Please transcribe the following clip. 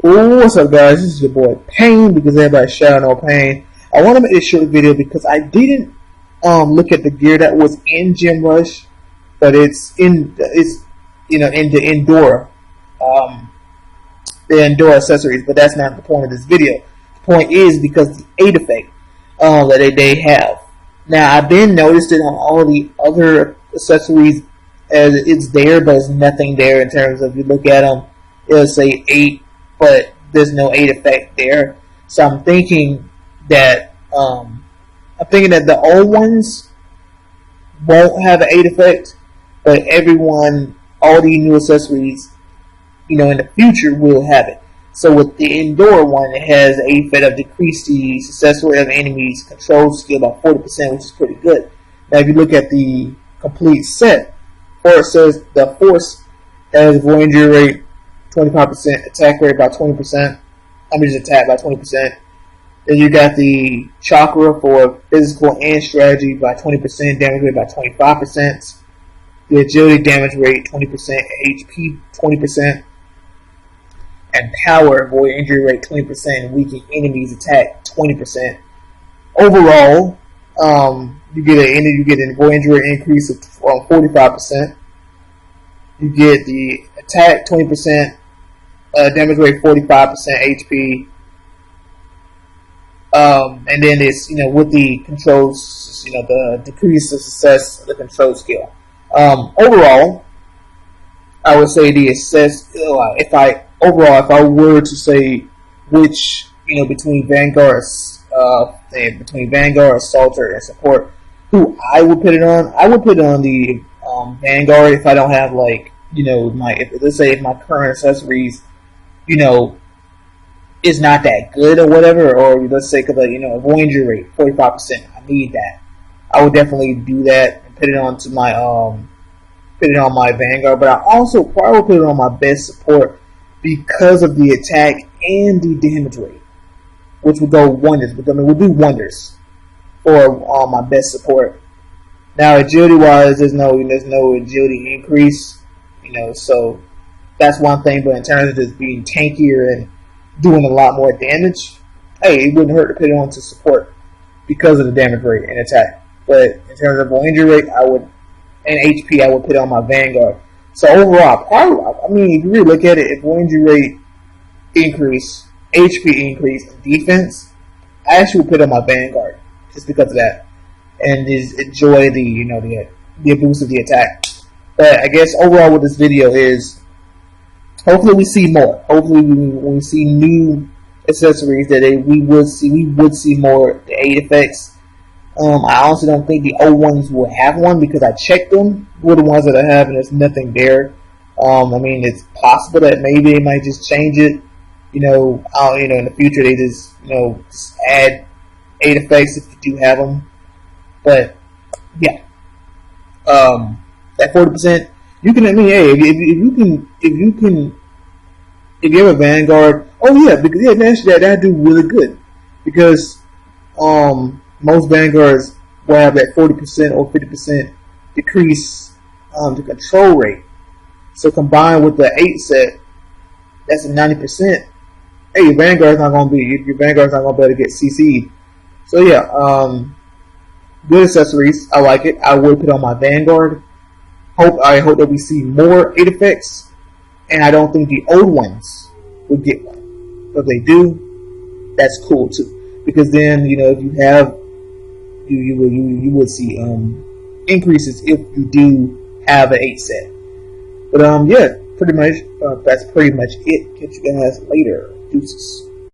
What's up, guys? This is your boy Pain, because everybody's shouting no pain. I want to make this short video because I didn't look at the gear that was in Gym Rush, but it's in the indoor accessories. But that's not the point of this video. The point is because the aid effect that they have. Now I've been noticed it on all the other accessories as it's there, but there's nothing there in terms of, you look at them, it'll say 8. But there's no aid effect there. So I'm thinking that the old ones won't have an aid effect, but all the new accessories, in the future will have it. So with the indoor one, it has an aid effect of decrease the success rate of enemies control skill by 40%, which is pretty good. Now if you look at the complete set, where it says the force has a avoid injury rate 25%, attack rate by 20%. Attack by 20%. Then you got the chakra for physical and strategy by 20%, damage rate by 25%. The agility damage rate 20%, HP 20%, and power avoid injury rate 20%, and weaken enemies attack 20%. Overall, you get an avoid injury increase of 45%. You get the attack 20%. Damage rate 45% HP, and then it's with the controls, the decrease of success of the control skill. Overall, I would say the assess. If I were to say which between Vanguard, Assaulter, and Support, who I would put it on, I would put it on the Vanguard if I don't have let's say if my current accessories is not that good or whatever, or let's say because avoid injury rate 45%, I need that. I would definitely do that and put it on my Vanguard. But I also probably put it on my best support because of the attack and the damage rate, which would go wonders. But will do wonders for my best support. Now agility wise, there's no agility increase, so that's one thing. But in terms of just being tankier and doing a lot more damage, it wouldn't hurt to put it on to support because of the damage rate and attack. But in terms of injury rate, and HP, I would put it on my Vanguard. So overall, if you really look at it, if injury rate increase, HP increase, and defense, I actually would put it on my Vanguard just because of that, and just enjoy the boost of the attack. But I guess overall, what this video is, hopefully we see more. Hopefully when we see new accessories that we would see more aid effects. I honestly don't think the old ones will have one because I checked them with the ones that I have and there's nothing there. It's possible that maybe they might just change it. In the future they just add aid effects if you do have them. But yeah, that 40%. You can, if you have a Vanguard, that do really good because most Vanguards will have that 40% or 50% decrease to control rate. So combined with the 8 set, that's a 90%. Your Vanguard's not gonna be able to get CC'd. So yeah, good accessories. I like it. I would put on my Vanguard. I hope that we see more aid effects, and I don't think the old ones will get one. But if they do, that's cool too. Because then if you have, you would see increases if you do have an 8 set. But yeah, pretty much that's pretty much it. Catch you guys later. Deuces.